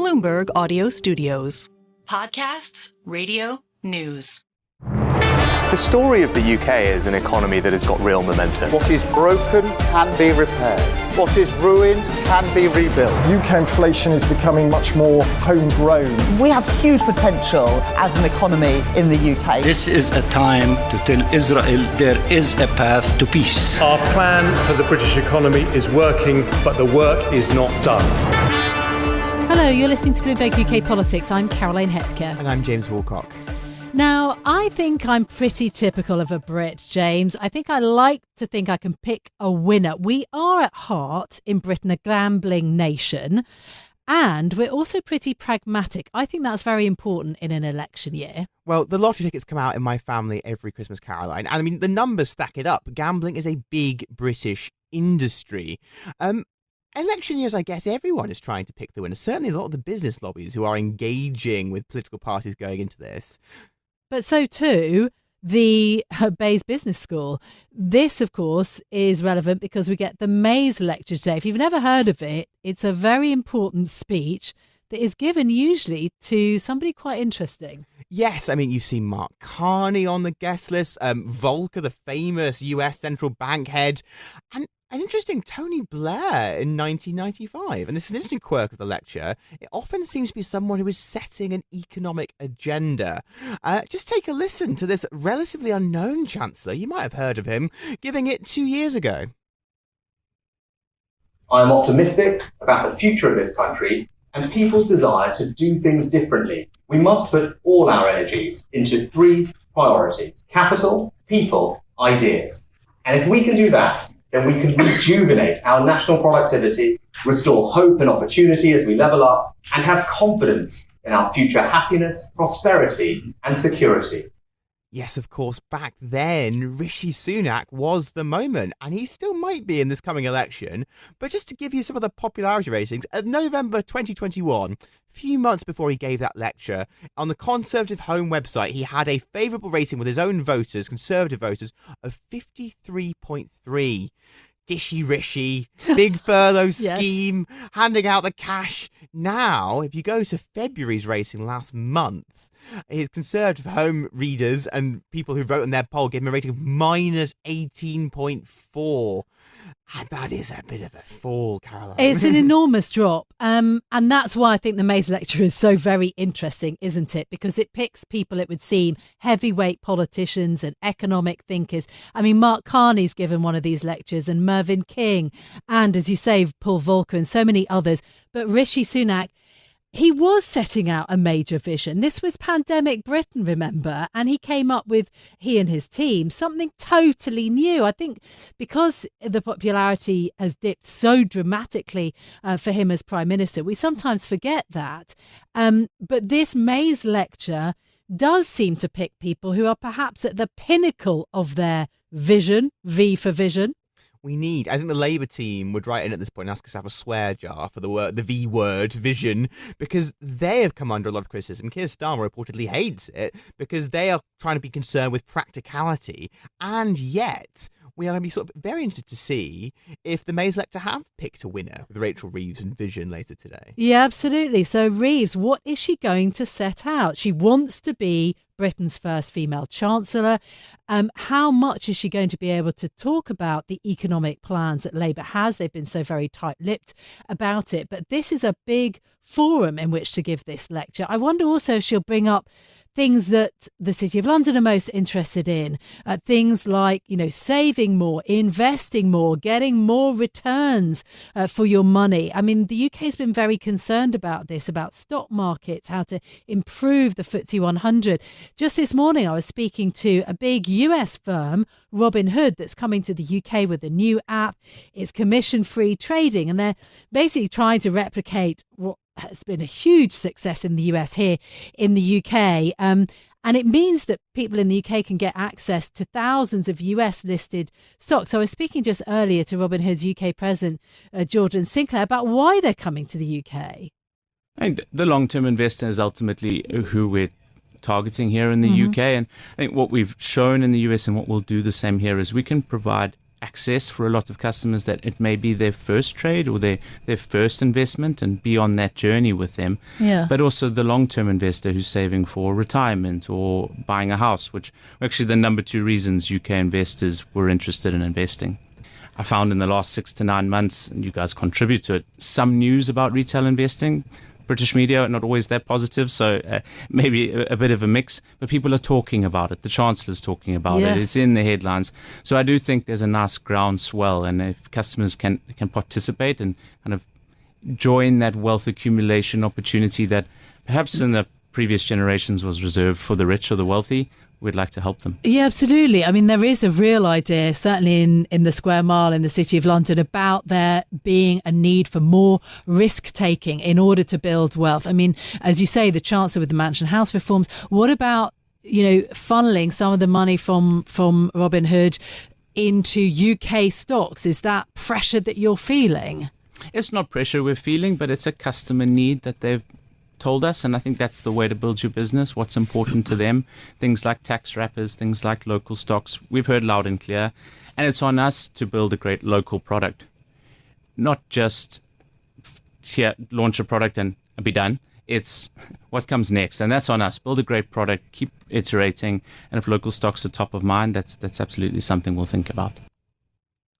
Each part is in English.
Bloomberg Audio Studios. Podcasts, radio, news. The story of the UK is an economy that has got real momentum. What is broken can be repaired. What is ruined can be rebuilt. UK inflation is becoming much more homegrown. We have huge potential as an economy in the UK. This is a time to tell Israel there is a path to peace. Our plan for the British economy is working, but the work is not done. Hello, you're listening to Bloomberg UK Politics. I'm Caroline Hepker. And I'm James Woolcock. Now, I think I'm pretty typical of a Brit, James. I think I like to think I can pick a winner. We are at heart in Britain a gambling nation, and we're also pretty pragmatic. I think that's very important in an election year. Well, the lottery tickets come out in my family every Christmas, Caroline. And I mean, the numbers stack it up. Gambling is a big British industry. Election years, I guess everyone is trying to pick the winner. Certainly a lot of the business lobbies who are engaging with political parties going into this. But so too, the Mais Business School. This, of course, is relevant because we get the Mais lecture today. If you've never heard of it, it's a very important speech that is given usually to somebody quite interesting. Yes, I mean, you see Mark Carney on the guest list, Volcker, the famous US central bank head, and an interesting Tony Blair in 1995. And this is an interesting quirk of the lecture. It often seems to be someone who is setting an economic agenda. Just take a listen to this relatively unknown chancellor. You might have heard of him, giving it 2 years ago. I am optimistic about the future of this country and people's desire to do things differently. We must put all our energies into 3 priorities: capital, people, ideas. And if we can do that, then we can rejuvenate our national productivity, restore hope and opportunity as we level up, and have confidence in our future happiness, prosperity, and security. Yes, of course, back then, Rishi Sunak was the moment, and he still might be in this coming election. But just to give you some of the popularity ratings, at November 2021, a few months before he gave that lecture, on the Conservative Home website, he had a favourable rating with his own voters, Conservative voters, of 53.3. Dishy Rishi, big furlough scheme, handing out the cash. Now, if you go to February's rating last month, his Conservative Home readers and people who vote in their poll gave him a rating of minus 18.4. And that is a bit of a fall, Caroline. It's an enormous drop. And that's why I think the Mais lecture is so very interesting, isn't it? Because it picks people, it would seem, heavyweight politicians and economic thinkers. I mean, Mark Carney's given one of these lectures, and Mervyn King, and as you say, Paul Volcker and so many others. But Rishi Sunak, he was setting out a major vision. This was pandemic Britain, remember? And he came up with, he and his team, something totally new. I think because the popularity has dipped so dramatically for him as Prime Minister, we sometimes forget that. But this Mais lecture does seem to pick people who are perhaps at the pinnacle of their vision, V for vision. I think the Labour team would write in at this point and ask us to have a swear jar for the V word, vision, because they have come under a lot of criticism. Keir Starmer reportedly hates it because they are trying to be concerned with practicality. And yet, we are going to be sort of very interested to see if the Mais lecture have picked a winner with Rachel Reeves and Vision later today. Yeah, absolutely. So Reeves, what is she going to set out? She wants to be Britain's first female chancellor. How much is she going to be able to talk about the economic plans that Labour has? They've been so very tight-lipped about it. But this is a big forum in which to give this lecture. I wonder also if she'll bring up things that the City of London are most interested in, things like, saving more, investing more, getting more returns for your money. I mean, the UK has been very concerned about this, about stock markets, how to improve the FTSE 100. Just this morning, I was speaking to a big US firm, Robinhood, that's coming to the UK with a new app. It's commission-free trading, and they're basically trying to replicate what has been a huge success in the US here in the UK. And it means that people in the UK can get access to thousands of US listed stocks. So I was speaking just earlier to Robinhood's UK president, Jordan Sinclair, about why they're coming to the UK. I think the long-term investor is ultimately who we're targeting here in the UK. And I think what we've shown in the US and what we'll do the same here is we can provide access for a lot of customers that it may be their first trade or their first investment and be on that journey with them. Yeah. But also the long-term investor who's saving for retirement or buying a house, which were actually the number 2 reasons UK investors were interested in investing. I found in the last 6 to 9 months, and you guys contribute to it, some news about retail investing. British media, not always that positive, so maybe a bit of a mix, but people are talking about it. The Chancellor's talking about it. It's in the headlines. So I do think there's a nice groundswell, and if customers can participate and kind of join that wealth accumulation opportunity that perhaps in the previous generations was reserved for the rich or the wealthy, we'd like to help them. Yeah, absolutely. I mean, there is a real idea, certainly in the Square Mile in the City of London, about there being a need for more risk-taking in order to build wealth. I mean, as you say, the Chancellor with the Mansion House reforms. What about, funneling some of the money from Robinhood into UK stocks? Is that pressure that you're feeling? It's not pressure we're feeling, but it's a customer need that they've told us, and I think that's the way to build your business, what's important to them, things like tax wrappers, things like local stocks. We've heard loud and clear, and it's on us to build a great local product, not just launch a product and be done. It's what comes next, and that's on us. Build a great product, keep iterating, and if local stocks are top of mind, that's absolutely something we'll think about.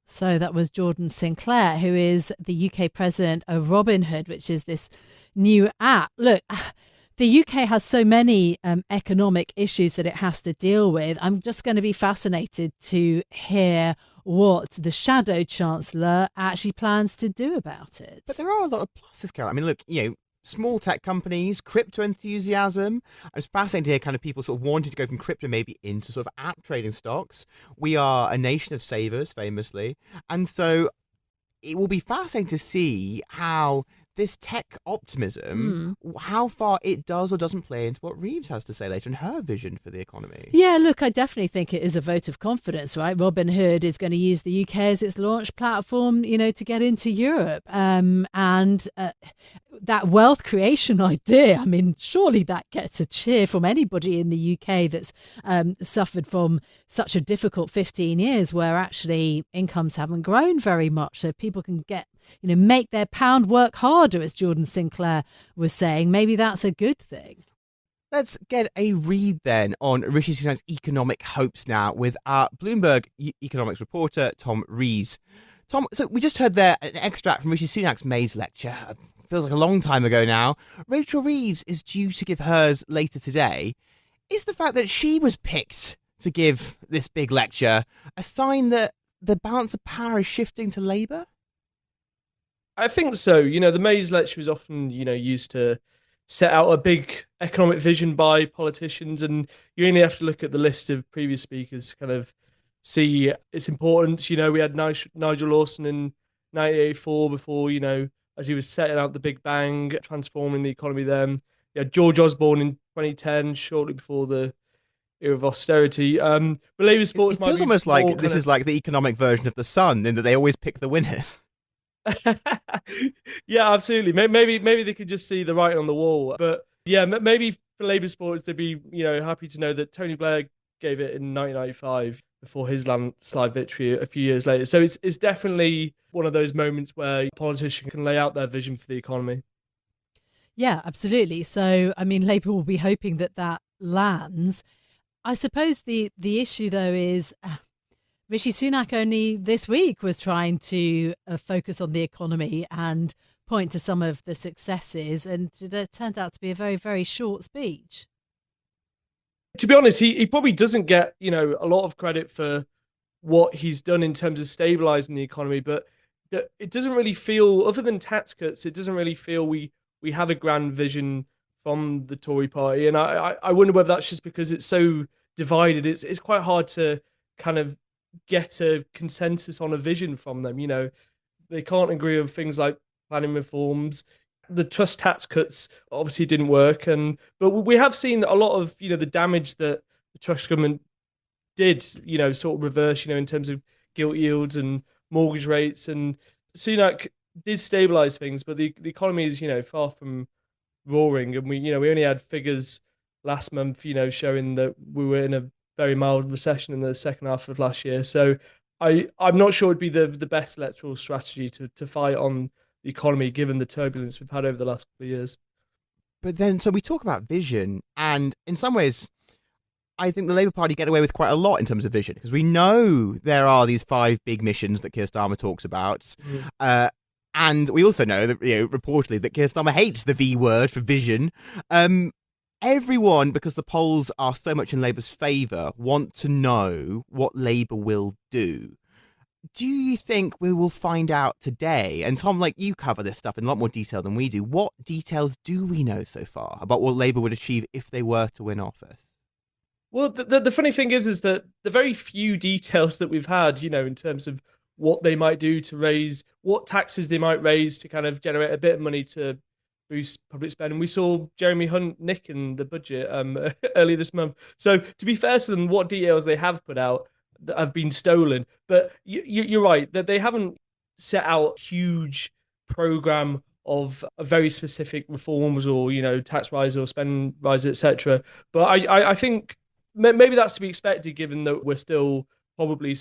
So that was Jordan Sinclair, who is the UK president of Robinhood, which is this new app. Look, the UK has so many economic issues that it has to deal with. I'm just going to be fascinated to hear what the Shadow Chancellor actually plans to do about it. But there are a lot of pluses, Carol. I mean, look, small tech companies, crypto enthusiasm. I was fascinated to hear kind of people sort of wanting to go from crypto maybe into sort of app trading stocks. We are a nation of savers, famously. And so it will be fascinating to see how this tech optimism, how far it does or doesn't play into what Reeves has to say later in her vision for the economy. Yeah, look, I definitely think it is a vote of confidence, right? Robinhood is going to use the UK as its launch platform, to get into Europe. And that wealth creation idea, I mean, surely that gets a cheer from anybody in the UK that's suffered from such a difficult 15 years where actually incomes haven't grown very much. So people can make their pound work harder, as Jordan Sinclair was saying. Maybe that's a good thing. Let's get a read then on Rishi Sunak's economic hopes now with our Bloomberg economics reporter, Tom Rees. Tom, so we just heard there an extract from Rishi Sunak's Mais lecture. Feels like a long time ago now. Rachel Reeves is due to give hers later today. Is the fact that she was picked to give this big lecture a sign that the balance of power is shifting to Labour? I think so. The Mais lecture is often, used to set out a big economic vision by politicians, and you only have to look at the list of previous speakers to kind of see its importance. We had Nigel Lawson in 1984 before, as he was setting out the Big Bang, transforming the economy then. You had George Osborne in 2010, shortly before the era of austerity. But Labour sports might be almost like this is like the economic version of The Sun, in that they always pick the winners. Yeah, absolutely. Maybe they could just see the writing on the wall. But yeah, maybe for Labour sports, they'd be happy to know that Tony Blair gave it in 1995 before his landslide victory a few years later. So it's definitely one of those moments where politicians can lay out their vision for the economy. Yeah, absolutely. So, I mean, Labour will be hoping that lands. I suppose the issue, though, is Rishi Sunak only this week was trying to focus on the economy and point to some of the successes, and it turned out to be a very, very short speech. To be honest, he probably doesn't get, a lot of credit for what he's done in terms of stabilising the economy, but it doesn't really feel, other than tax cuts, it doesn't really feel we have a grand vision from the Tory party. And I wonder whether that's just because it's so divided. It's quite hard to kind of get a consensus on a vision from them. They can't agree on things like planning reforms. The trust tax cuts obviously didn't work, but we have seen a lot of the damage that the Truss government did sort of reverse in terms of gilt yields and mortgage rates, and Sunak did stabilise things, but the economy is far from roaring, and we only had figures last month showing that we were in a very mild recession in the second half of last year. So I'm not sure it'd be the best electoral strategy to fight on the economy, given the turbulence we've had over the last couple of years. But then, so we talk about vision, and in some ways, I think the Labour Party get away with quite a lot in terms of vision, because we know there are these 5 big missions that Keir Starmer talks about. And we also know that, reportedly, that Keir Starmer hates the V word for vision. Everyone, because the polls are so much in Labour's favour, want to know what Labour will do. Do you think we will find out today? And Tom, you cover this stuff in a lot more detail than we do. What details do we know so far about what Labour would achieve if they were to win office? Well, the funny thing is that the very few details that we've had, in terms of what they might do to raise, what taxes they might raise to kind of generate a bit of money to boost public spending. We saw Jeremy Hunt nick in the budget earlier this month. So to be fair to them, what details they have put out that have been stolen. But you're right, that they haven't set out a huge program of very specific reforms or, tax rise or spend rise, etc. But I think maybe that's to be expected, given that we're still probably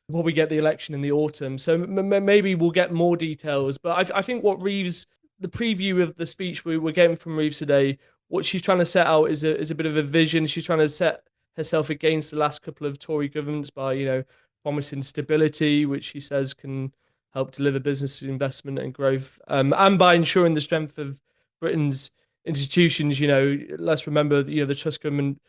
while we get the election in the autumn. So maybe we'll get more details. But I think what Reeves, the preview of the speech we're getting from Reeves today, what she's trying to set out is a bit of a vision. She's trying to set herself against the last couple of Tory governments by, promising stability, which she says can help deliver business investment and growth, and by ensuring the strength of Britain's institutions. Let's remember, the Truss government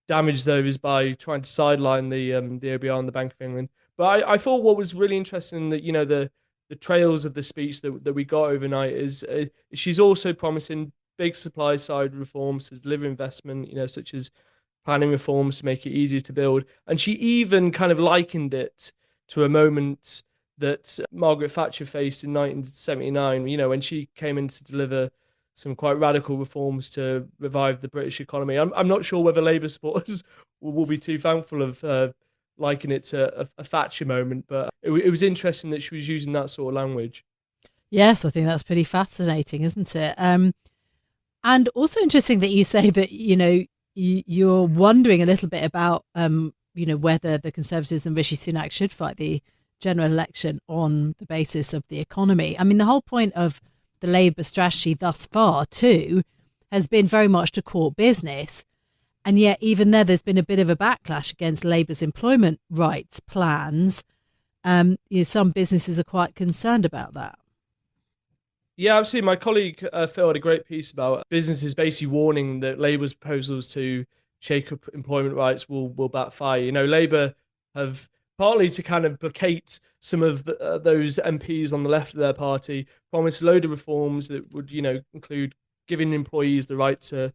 damaged those by trying to sideline the OBR and the Bank of England. But I thought what was really interesting that, the trails of the speech that we got overnight is she's also promising big supply side reforms to deliver investment, such as planning reforms to make it easier to build. And she even kind of likened it to a moment that Margaret Thatcher faced in 1979, when she came in to deliver some quite radical reforms to revive the British economy. I'm not sure whether Labour supporters will be too thankful of liking it to a Thatcher moment, but it was interesting that she was using that sort of language. Yes, I think that's pretty fascinating, isn't it? And also interesting that you say that, you're wondering a little bit about, whether the Conservatives and Rishi Sunak should fight the general election on the basis of the economy. I mean, the whole point of the Labour strategy thus far, too, has been very much to court business. And yet, even there's been a bit of a backlash against Labour's employment rights plans. Some businesses are quite concerned about that. Yeah, absolutely. My colleague Phil had a great piece about businesses basically warning that Labour's proposals to shake up employment rights will backfire. Labour have, partly to kind of placate some of those MPs on the left of their party, promised a load of reforms that would, include giving employees the right to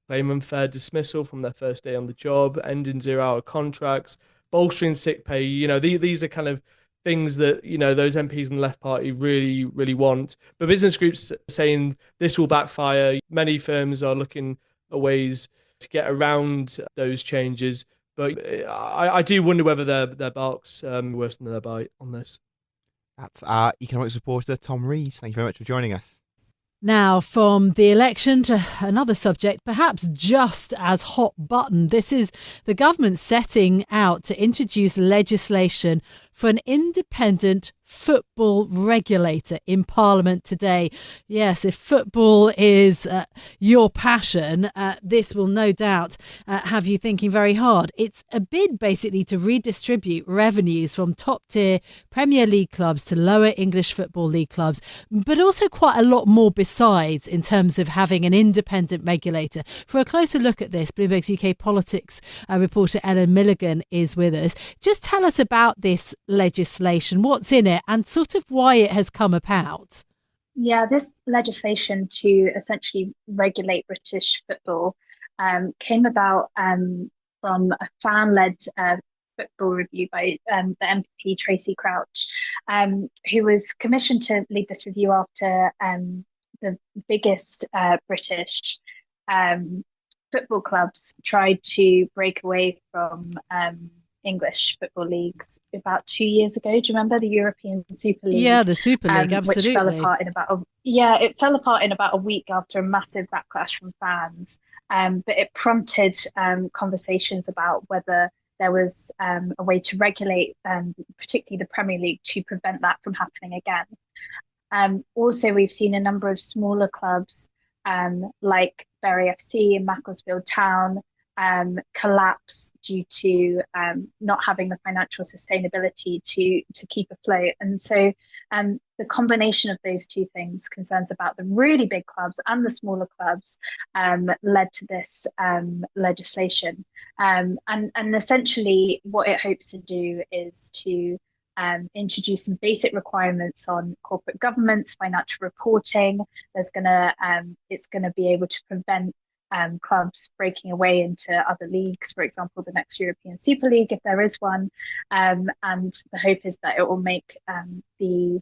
claim unfair dismissal from their first day on the job, ending 0-hour contracts, bolstering sick pay. These are kind of things that, those MPs in the left party really, really want. But business groups saying this will backfire. Many firms are looking at ways to get around those changes. But I do wonder whether their bark's worse than their bite on this. That's our economics reporter, Tom Rees. Thank you very much for joining us. Now, from the election to another subject, perhaps just as hot button, this is the government setting out to introduce legislation for an independent football regulator in Parliament today. Yes, if football is your passion, this will no doubt have you thinking very hard. It's a bid basically to redistribute revenues from top-tier Premier League clubs to lower English Football League clubs, but also quite a lot more besides in terms of having an independent regulator. For a closer look at this, Bloomberg's UK politics reporter Ellen Milligan is with us. Just tell us about this legislation, what's in it, and sort of why it has come about. Yeah, this legislation to essentially regulate British football came about from a fan-led football review by the MP Tracy Crouch, who was commissioned to lead this review after the biggest British football clubs tried to break away from English football leagues about 2 years ago. Do you remember the European Super League? Yeah, the Super League, absolutely. Which fell apart it fell apart in about a week after a massive backlash from fans. But it prompted conversations about whether there was a way to regulate, particularly the Premier League, to prevent that from happening again. Also, we've seen a number of smaller clubs like Bury FC and Macclesfield Town collapse due to not having the financial sustainability to keep afloat. And so the combination of those two things, concerns about the really big clubs and the smaller clubs, led to this legislation. And essentially what it hopes to do is to introduce some basic requirements on corporate governance, financial reporting. It's going to be able to prevent clubs breaking away into other leagues, for example, the next European Super League, if there is one. And the hope is that it will make the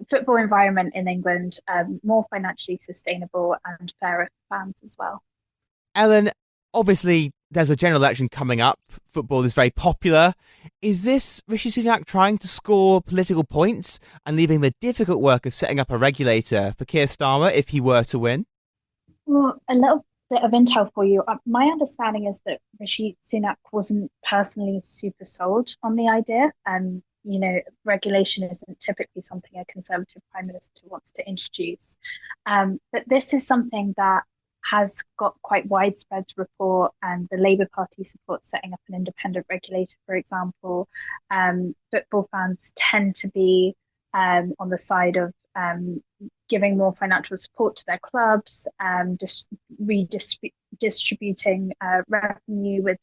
football environment in England more financially sustainable and fairer for fans as well. Ellen, obviously there's a general election coming up. Football is very popular. Is this Rishi Sunak trying to score political points and leaving the difficult work of setting up a regulator for Keir Starmer if he were to win? Well, a little bit of intel for you. My understanding is that Rishi Sunak wasn't personally super sold on the idea. Regulation isn't typically something a Conservative Prime Minister wants to introduce. But this is something that has got quite widespread support, and the Labour Party supports setting up an independent regulator, for example. Football fans tend to be on the side of giving more financial support to their clubs, redistributing revenue with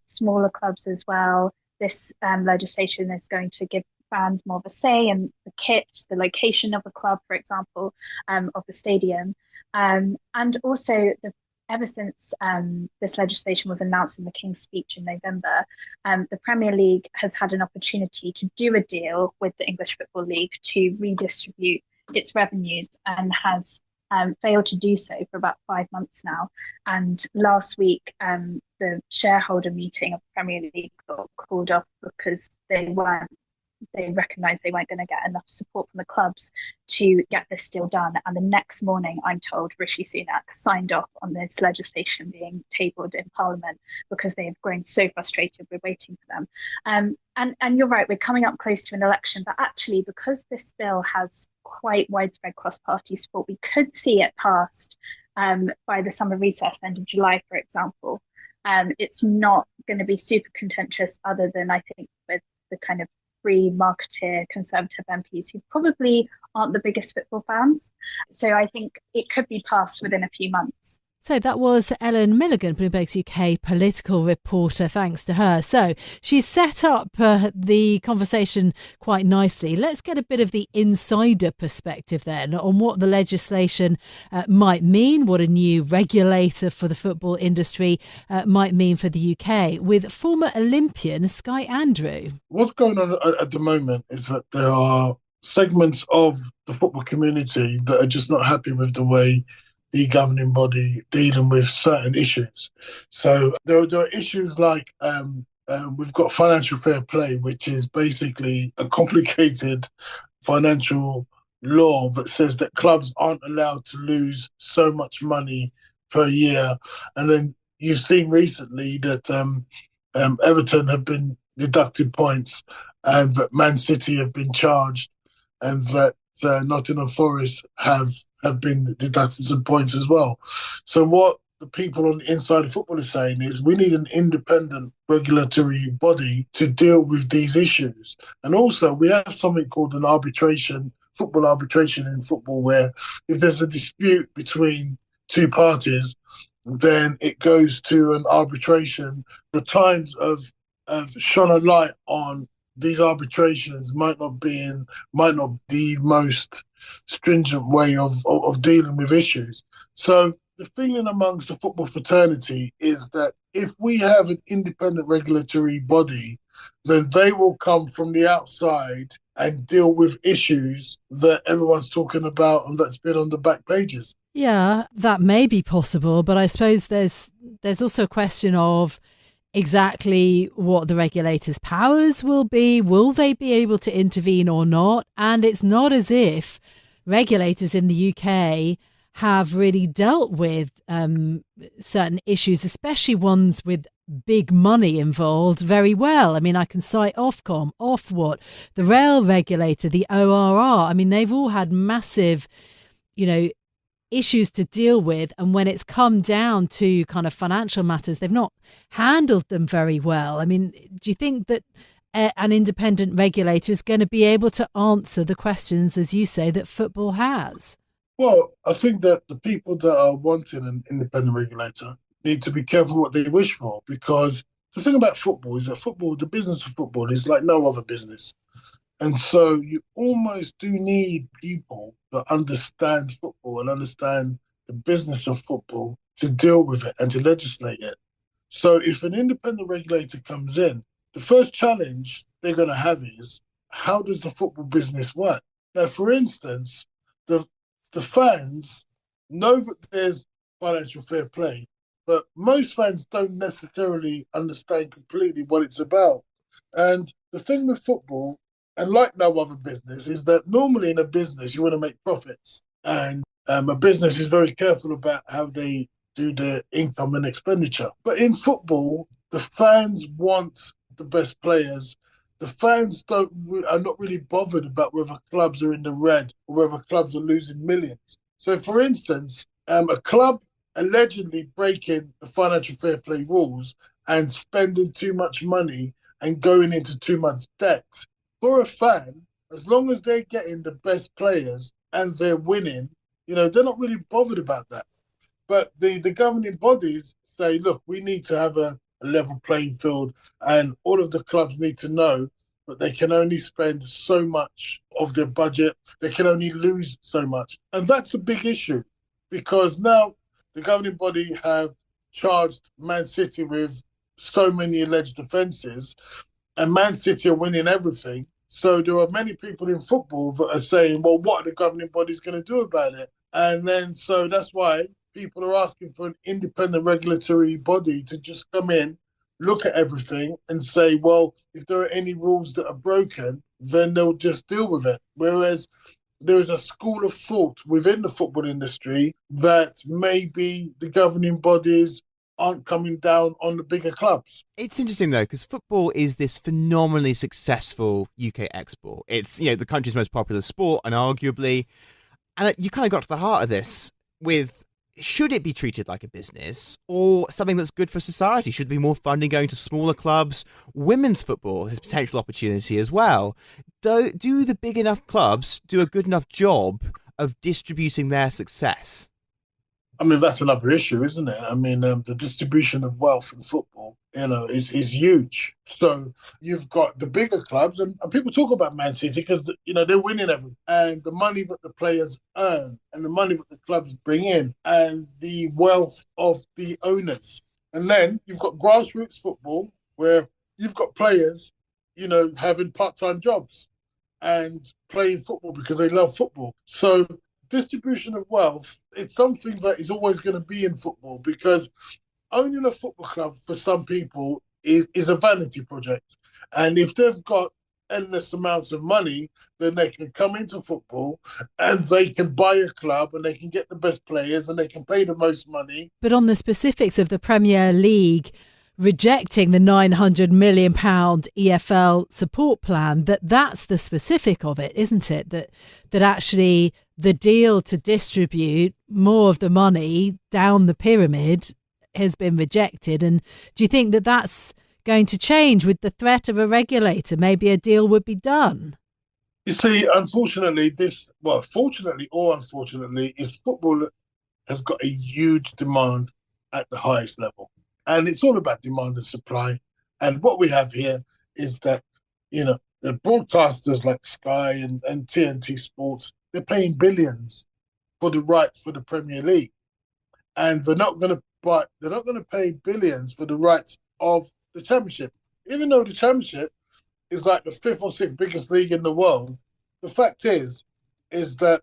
smaller clubs as well. This legislation is going to give fans more of a say in the kit, the location of the club, for example, of the stadium. And also, ever since this legislation was announced in the King's Speech in November, the Premier League has had an opportunity to do a deal with the English Football League to redistribute its revenues, and has failed to do so for about 5 months now. And last week, the shareholder meeting of the Premier League got called off because they recognised they weren't going to get enough support from the clubs to get this deal done. And the next morning, I'm told, Rishi Sunak signed off on this legislation being tabled in Parliament because they have grown so frustrated with waiting for them. And you're right, we're coming up close to an election, but actually, because this bill has quite widespread cross-party support, we could see it passed by the summer recess, end of July, for example. It's not going to be super contentious, other than, I think, with the kind of free marketeer Conservative MPs who probably aren't the biggest football fans. So I think it could be passed within a few months. So that was Ellen Milligan, Bloomberg UK political reporter. Thanks to her. So she's set up the conversation quite nicely. Let's get a bit of the insider perspective then on what the legislation might mean, what a new regulator for the football industry might mean for the UK, with former Olympian Sky Andrew. What's going on at the moment is that there are segments of the football community that are just not happy with the way the governing body dealing with certain issues. So there are issues like we've got financial fair play, which is basically a complicated financial law that says that clubs aren't allowed to lose so much money per year. And then you've seen recently that Everton have been deducted points, and that Man City have been charged, and that Nottingham Forest have been deducted some points as well. So what the people on the inside of football is saying is we need an independent regulatory body to deal with these issues. And also we have something called an arbitration, football arbitration in football, where if there's a dispute between two parties, then it goes to an arbitration. The times of shone a light on these arbitrations might not be the most stringent way of dealing with issues. So the feeling amongst the football fraternity is that if we have an independent regulatory body, then they will come from the outside and deal with issues that everyone's talking about and that's been on the back pages. Yeah, that may be possible, but I suppose there's also a question of exactly what the regulator's powers will be. Will they be able to intervene or not? And it's not as if regulators in the UK have really dealt with certain issues, especially ones with big money involved very well. I mean, I can cite Ofcom, Ofwat, the rail regulator, the ORR. I mean, they've all had massive, issues to deal with. And when it's come down to kind of financial matters, they've not handled them very well. I mean, do you think that an independent regulator is going to be able to answer the questions, as you say, that football has? Well, I think that the people that are wanting an independent regulator need to be careful what they wish for, because the thing about football is that the business of football is like no other business. And so you almost do need people that understand football and understand the business of football to deal with it and to legislate it. So if an independent regulator comes in, the first challenge they're going to have is, how does the football business work? Now, for instance, the fans know that there's financial fair play, but most fans don't necessarily understand completely what it's about. And the thing with football, and like no other business, is that normally in a business you want to make profits, and a business is very careful about how they do their income and expenditure. But in football, the fans want the best players. The fans are not really bothered about whether clubs are in the red or whether clubs are losing millions. So, for instance, a club allegedly breaking the financial fair play rules and spending too much money and going into too much debt, for a fan, as long as they're getting the best players and they're winning, they're not really bothered about that. But the governing bodies say, look, we need to have a level playing field, and all of the clubs need to know that they can only spend so much of their budget, they can only lose so much. And that's a big issue, because now the governing body have charged Man City with so many alleged offences, and Man City are winning everything. So there are many people in football that are saying, well, what are the governing bodies going to do about it? And then so that's why people are asking for an independent regulatory body to just come in, look at everything and say, well, if there are any rules that are broken, then they'll just deal with it. Whereas there is a school of thought within the football industry that maybe the governing bodies aren't coming down on the bigger clubs. It's interesting, though, because football is this phenomenally successful UK export. It's, the country's most popular sport, and arguably, and you kind of got to the heart of this with, should it be treated like a business or something that's good for society? Should there be more funding going to smaller clubs? Women's football has potential opportunity as well. Do the big enough clubs do a good enough job of distributing their success? I mean, that's another issue, isn't it? I mean, the distribution of wealth in football, is huge. So you've got the bigger clubs, and people talk about Man City because, they're winning everything. And the money that the players earn and the money that the clubs bring in and the wealth of the owners. And then you've got grassroots football where you've got players, having part-time jobs and playing football because they love football. So distribution of wealth, it's something that is always going to be in football, because owning a football club for some people is a vanity project. And if they've got endless amounts of money, then they can come into football and they can buy a club and they can get the best players and they can pay the most money. But on the specifics of the Premier League rejecting the £900 million EFL support plan, that's the specific of it, isn't it? That actually the deal to distribute more of the money down the pyramid has been rejected. And do you think that that's going to change with the threat of a regulator? Maybe a deal would be done. You see, unfortunately, fortunately or unfortunately, is football has got a huge demand at the highest level. And it's all about demand and supply. And what we have here is that, the broadcasters like Sky and TNT Sports, they're paying billions for the rights for the Premier League. And they're not going to pay billions for the rights of the Championship. Even though the Championship is like the 5th or 6th biggest league in the world, the fact is that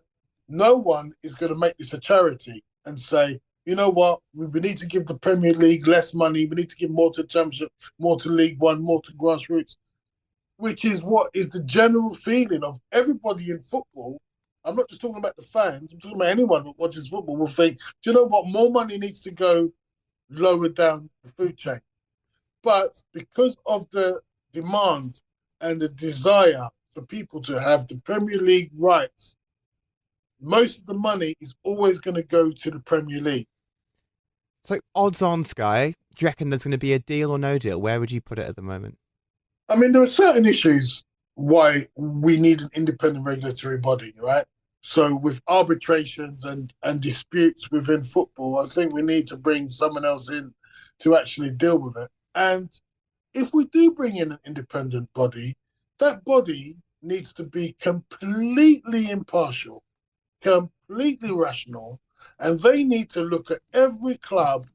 no one is going to make this a charity and say, you know what, we need to give the Premier League less money, we need to give more to the Championship, more to League One, more to grassroots, which is what is the general feeling of everybody in football. I'm not just talking about the fans, I'm talking about anyone that watches football will think, do you know what, more money needs to go lower down the food chain. But because of the demand and the desire for people to have the Premier League rights, most of the money is always going to go to the Premier League. So odds on, Sky, do you reckon there's going to be a deal or no deal? Where would you put it at the moment? I mean, there are certain issues why we need an independent regulatory body, right? So with arbitrations and disputes within football, I think we need to bring someone else in to actually deal with it. And if we do bring in an independent body, that body needs to be completely impartial, completely rational, and they need to look at every club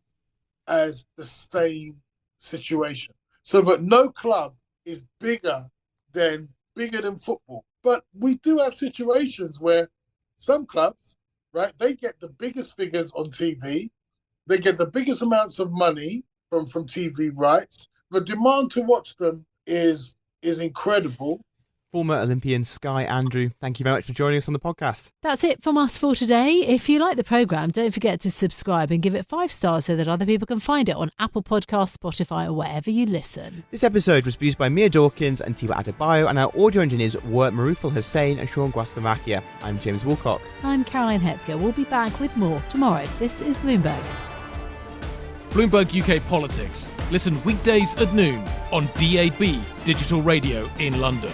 as the same situation, so that no club is bigger than football. But we do have situations where some clubs, right, they get the biggest figures on TV, they get the biggest amounts of money from TV rights. The demand to watch them is incredible. Former Olympian Sky Andrew, thank you very much for joining us on the podcast. That's it from us for today. If you like the programme, don't forget to subscribe and give it 5 stars so that other people can find it on Apple Podcasts, Spotify or wherever you listen. This episode was produced by Mia Dawkins and Tiwa Adebayo, and our audio engineers were Marufal Hussain and Sean Guastamakia. I'm James Woolcock. I'm Caroline Hepker. We'll be back with more tomorrow. This is Bloomberg. Bloomberg UK Politics. Listen weekdays at noon on DAB Digital Radio in London.